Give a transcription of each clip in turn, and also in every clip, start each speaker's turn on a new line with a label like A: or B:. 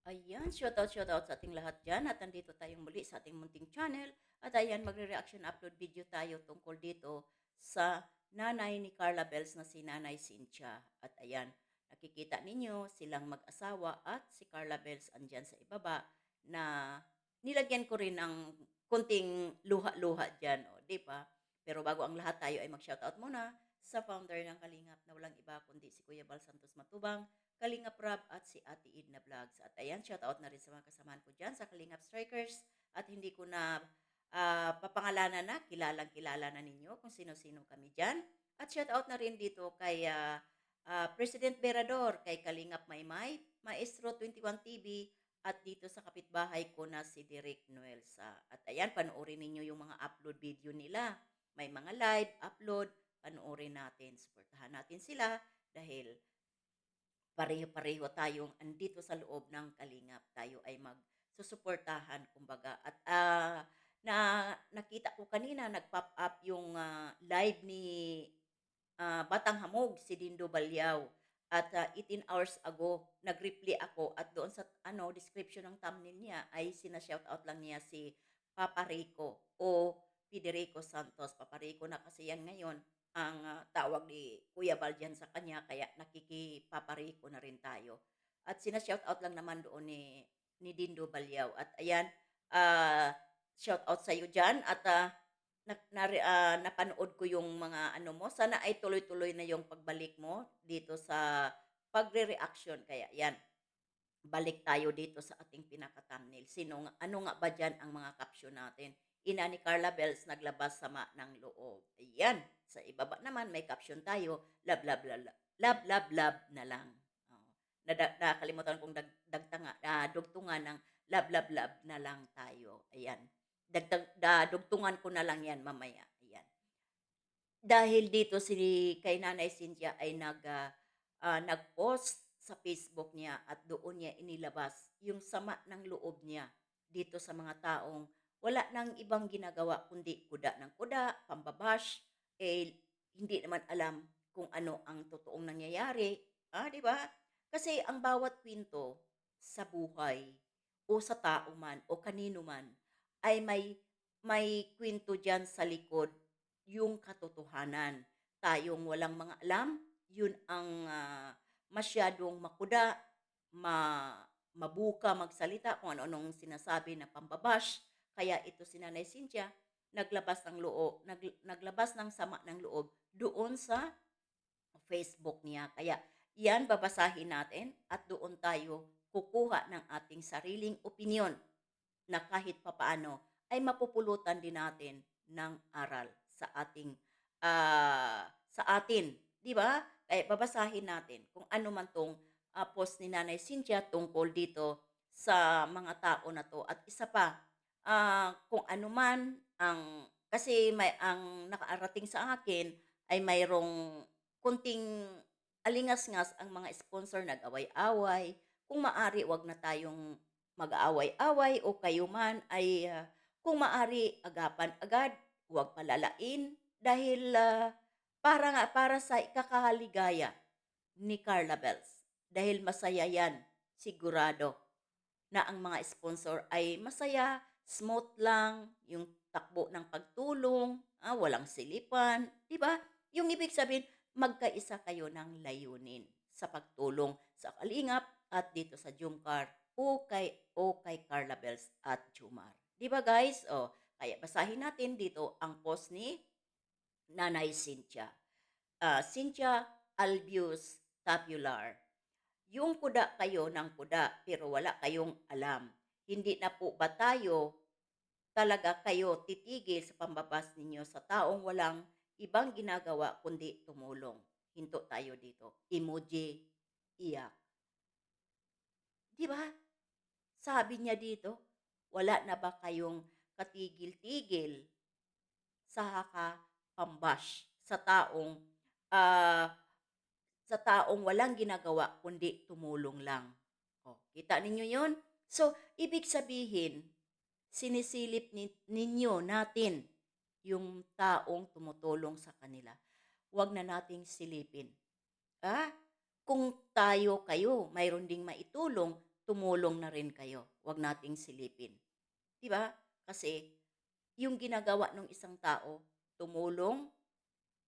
A: Ayan, shoutout sa ating lahat dyan at nandito tayong muli sa ating munting channel at ayan, magre-reaction upload video tayo tungkol dito sa nanay ni Carla Bells na si Nanay Cynthia. At ayan, nakikita ninyo silang mag-asawa at si Carla Bells andyan sa ibaba na nilagyan ko rin ng kunting luha-luha dyan, o, di ba? Pero bago ang lahat tayo ay mag-shoutout muna sa founder ng Kalingap na walang iba kundi si Kuya Bal Santos Matubang, Kalingap Rab at si Ate Edna Vlogs. At ayan, shoutout na rin sa mga kasamahan ko dyan sa Kalingap Strikers. At hindi ko na papangalanan na, kilalang-kilala na ninyo kung sino-sino kami dyan. At shoutout na rin dito kay President Berador, kay Kalingap Maymay, Maestro 21 TV, at dito sa kapitbahay ko na si Derek Noelsa. At ayan, panoorin ninyo yung mga upload video nila. May mga live, upload, panoorin natin. Suportahan natin sila dahil pareho-pareho tayong andito sa loob ng Kalingap. Tayo ay magsusuportahan kumbaga. At nakita ko kanina nag-pop up yung live ni Batang Hamog, si Dindo Balyaw. At 18 hours ago, nag-reply ako at doon sa description ng thumbnail niya ay sina-shoutout lang niya si Papa Rico o Federico Santos. Papa Rico na kasi yan ngayon ang tawag ni Kuya Bal dyan sa kanya, kaya nakikipaparico na rin tayo. At sina-shoutout lang naman doon ni Dindo Balyaw. At ayan, shoutout sa iyo dyan at napanood ko yung mga ano mo. Sana ay tuloy-tuloy na yung pagbalik mo dito sa pagre-reaction. Kaya yan, balik tayo dito sa ating pinaka-thumbnail. Ano nga ba dyan ang mga caption natin? Ina ni Carla Bells naglabas sama ng loob. Ayan, sa ibaba naman may caption tayo, love, love, love, love, love, love na lang. Oh, nakalimutan kong dugtungan ng love, love, love na lang tayo. Ayan. Dugtungan ko na lang yan mamaya. Ayan. Dahil dito kay Nanay Cynthia ay nag-post sa Facebook niya at doon niya inilabas yung sama ng loob niya dito sa mga taong wala nang ibang ginagawa kundi kuda ng kuda, pambabash, hindi naman alam kung ano ang totoong nangyayari. Di ba? Kasi ang bawat kwento sa buhay o sa tao man o kanino man ay may kwento diyan sa likod yung katotohanan. Tayong walang mga alam, yun ang masyadong makuda, mabuka magsalita kung ano-anong sinasabi na pambabash. Kaya ito si Nanay Cynthia, naglabas ng sama ng loob doon sa Facebook niya. Kaya yan babasahin natin at doon tayo kukuha ng ating sariling opinyon na kahit papaano ay mapupulutan din natin ng aral sa atin, 'di ba? Kaya babasahin natin kung ano man tong post ni Nanay Cynthia tungkol dito sa mga tao na to. At isa pa, kung ano man ang kasi ang nakaarating sa akin ay mayroong kunting alingas-ngas ang mga sponsor, nag-away-away. Kung maari, wag na tayong mag-aaway-away o kayo man ay kung maari agapan agad, huwag palalain dahil para sa ikakahaligaya ni Carla Bells. Dahil masaya yan, sigurado na ang mga sponsor ay masaya, smooth lang, yung takbo ng pagtulong, walang silipan, di ba? Yung ibig sabihin, magkaisa kayo ng layunin sa pagtulong sa Kalingap at dito sa Jumcar o kay Carla Bells at Jumar. Di ba guys? Kaya basahin natin dito ang post ni Nanay Cynthia. Cynthia Albius Tabular. Yung kuda kayo ng kuda pero wala kayong alam. Hindi na po ba tayo talaga kayo titigil sa pambabas ninyo sa taong walang ibang ginagawa kundi tumulong? Hinto tayo dito. Emoji, iyak. Di ba? Sabi niya dito, wala na ba kayong katigil-tigil sa pambash ah, sa taong walang ginagawa kundi tumulong lang. Kita ninyo 'yon? So, ibig sabihin, sinisilip ninyo natin yung taong tumutulong sa kanila. Huwag na nating silipin. Ah, kung kayo, mayroon ding maitulong, tumulong na rin kayo. Huwag nating silipin, 'di ba? Kasi yung ginagawa ng isang tao, tumulong,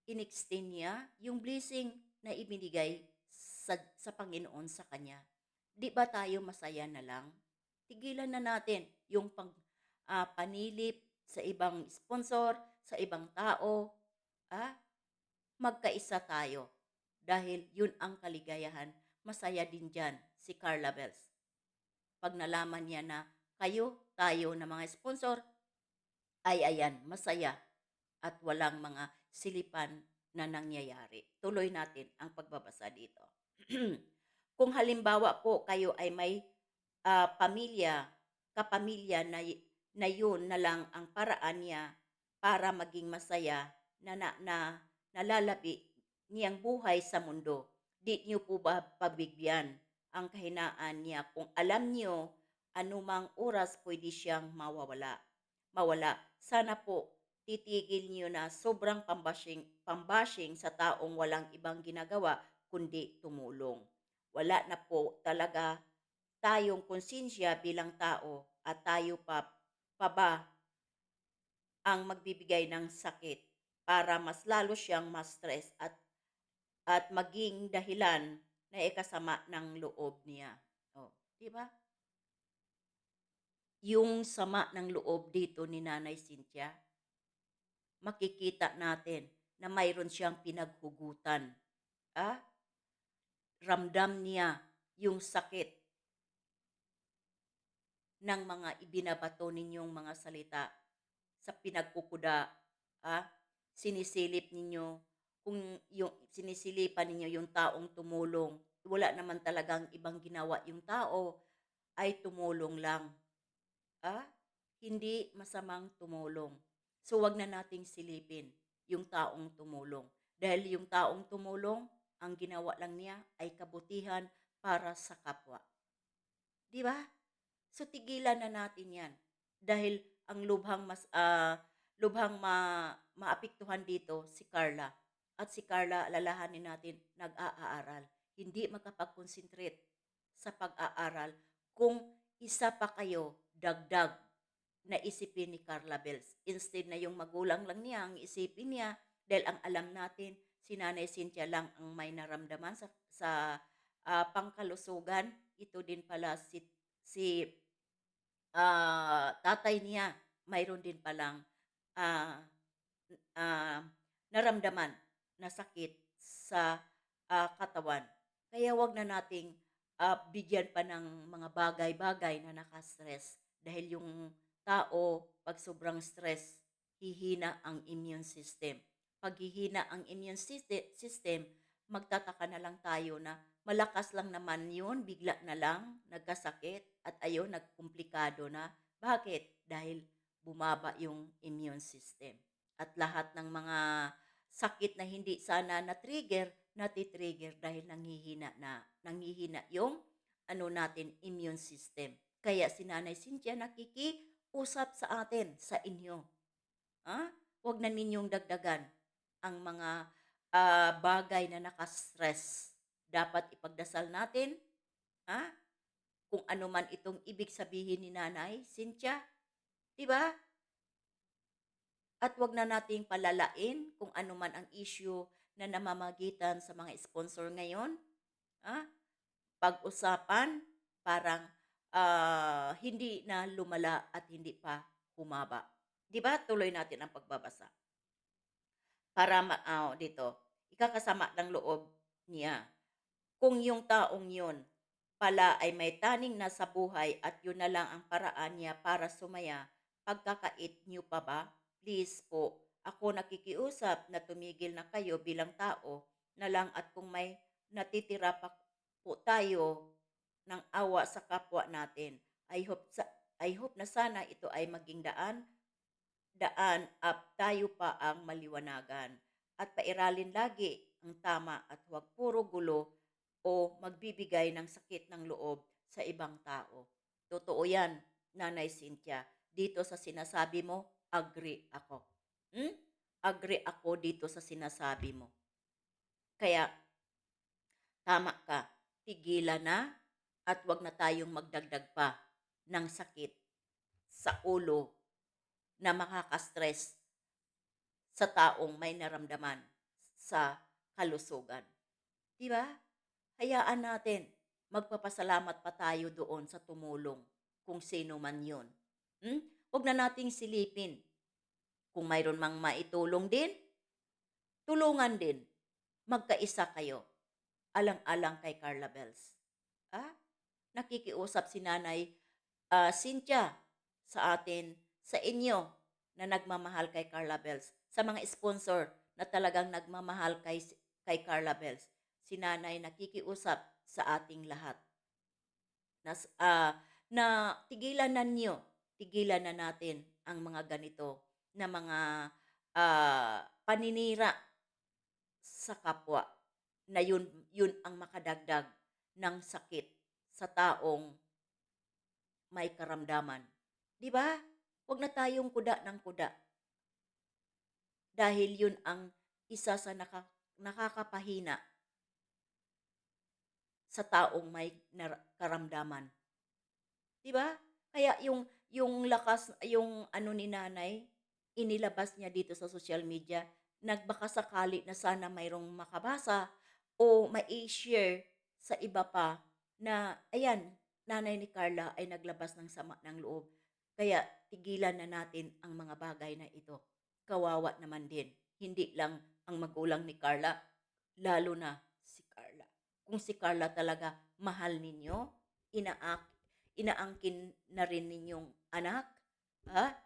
A: in-extend niya yung blessing na ibinigay sa Panginoon sa kanya. 'Di ba tayo masaya na lang? Tigilan na natin yung panilip sa ibang sponsor, sa ibang tao, ah, magkaisa tayo. Dahil yun ang kaligayahan. Masaya din diyan si Carla Bells. 'Pag nalaman niya na tayo na mga sponsor, ay ayan, masaya at walang mga silipan na nangyayari. Tuloy natin ang pagbabasa dito. Kung halimbawa po kayo ay may kapamilya na yun na lang ang paraan niya para maging masaya na nalalabi niyang buhay sa mundo. Di niyo po ba pabigyan ang kahinaan niya kung alam niyo anumang oras pwede siyang mawala. Sana po titigil niyo na sobrang pambashing sa taong walang ibang ginagawa kundi tumulong. Wala na po talaga tayong konsensya bilang tao at tayo pa ba ang magbibigay ng sakit para mas lalo siyang ma-stress at maging dahilan na ikasama ng loob niya. Oh, 'di ba? Yung sama ng loob dito ni Nanay Cynthia, makikita natin na mayroon siyang pinaghugutan. Ah, ramdam niya yung sakit ng mga ibinabato ninyong mga salita sa pinagkukuda. Ah, sinisilip ninyo kung yung sinisilipan ninyo yung taong tumulong. Wala naman talagang ibang ginawa yung tao, ay tumulong lang. Ah, hindi masamang tumulong. So, wag na nating silipin yung taong tumulong. Dahil yung taong tumulong, ang ginawa lang niya ay kabutihan para sa kapwa. Di ba? So, tigilan na natin yan. Dahil ang maapektuhan dito si Carla. At si Carla, alalahanin natin, nag-aaral. Hindi makapag-concentrate sa pag-aaral kung isa pa kayo dagdag na isipin ni Carla Bells. Instead na yung magulang lang niya ang isipin niya, dahil ang alam natin, si Nanay Cynthia lang ang may naramdaman sa pangkalusugan. Ito din pala si tatay niya, mayroon din palang ah, ah, naramdaman na sakit sa katawan. Kaya wag na nating bigyan pa ng mga bagay-bagay na nakastress dahil yung tao pag sobrang stress, hihina ang immune system. Pag hihina ang immune system, magtataka na lang tayo na malakas lang naman yun, bigla na lang nagkasakit at ayun, nagkomplikado na. Bakit? Dahil bumaba yung immune system. At lahat ng mga sakit na hindi sana na-trigger, nati-trigger dahil nanghihina yung natin, immune system. Kaya si Nanay Cynthia nakikiusap sa atin, sa inyo. Huwag na ninyong dagdagan ang mga bagay na nakastress. Dapat ipagdasal natin, ha? Kung ano man itong ibig sabihin ni Nanay Cynthia, 'di ba? At wag na nating palalain kung ano man ang issue na namamagitan sa mga sponsor ngayon. Ah, pag-usapan parang hindi na lumala at hindi pa humaba. 'Di ba? Tuloy natin ang pagbabasa. Para dito, ikakasama ng loob niya. Kung yung taong yun pala ay may taning na sa buhay at yun na lang ang paraan niya para sumaya, pagkakait niyo pa ba? Please po, ako nakikiusap na tumigil na kayo bilang tao na lang at kung may natitira pa po tayo ng awa sa kapwa natin. I hope na sana ito ay maging daan up tayo pa ang maliwanagan at pairalin lagi ang tama at huwag puro gulo o magbibigay ng sakit ng loob sa ibang tao. Totoo yan, Nanay Cynthia. Dito sa sinasabi mo, agree ako. Hmm? Agree ako dito sa sinasabi mo. Kaya, tama ka. Tigilan na at 'wag na tayong magdagdag pa ng sakit sa ulo na makaka-stress sa taong may naramdaman sa kalusugan, 'di ba? Hayaan natin, magpapasalamat pa tayo doon sa tumulong, kung sino man 'yon. 'Wag na nating silipin, kung mayroon mang maitulong din, tulungan din, magkaisa kayo, alang-alang kay Carla Bells. Ah, nakikiusap si Nanay, Cynthia sa atin, sa inyo na nagmamahal kay Carla Bells, sa mga sponsor na talagang nagmamahal kay Carla Bells. Si Nanay nakikiusap sa ating lahat na tigilan na niyo, tigilan na natin ang mga ganito na mga paninira sa kapwa na yun ang makadagdag ng sakit sa taong may karamdaman. 'Di ba? Huwag na tayong kuda ng kuda dahil yun ang isa sa nakakapahina sa taong may karamdaman. 'Di ba? Kaya yung lakas yung ano ni nanay, inilabas niya dito sa social media, nagbaka sakali na sana mayroong makabasa o mai-share sa iba pa na, ayan, nanay ni Carla ay naglabas ng sama ng loob. Kaya tigilan na natin ang mga bagay na ito. Kawawa naman din. Hindi lang ang magulang ni Carla, lalo na si Carla. Kung si Carla talaga mahal ninyo, inaak inaangkin na rin ninyong anak, ha?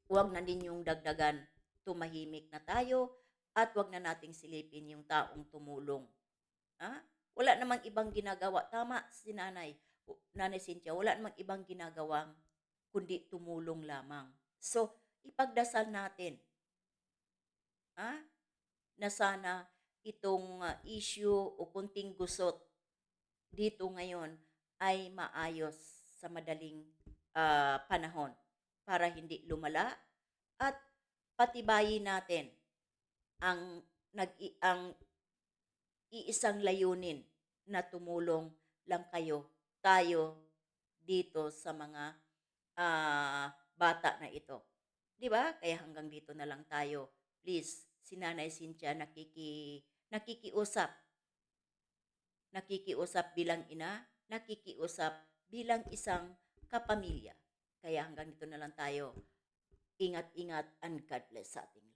A: Huwag na ninyong dagdagan, tumahimik na tayo at huwag na nating silipin yung taong tumulong. Ha? Wala namang ibang ginagawa. Tama si nanay, nanay Cynthia, wala namang ibang ginagawang kundi tumulong lamang. So, ipagdasal natin, ha? Na sana itong issue o kunting gusot dito ngayon ay maayos sa madaling panahon para hindi lumala at patibayin natin ang ang iisang layunin na tumulong lang tayo dito sa mga bata na ito. 'Di ba? Kaya hanggang dito na lang tayo. Please, si Nanay Cynthia nakikiusap, nakikiusap bilang ina, nakikiusap bilang isang kapamilya. Kaya hanggang dito na lang tayo. Ingat-ingat and God bless sa ating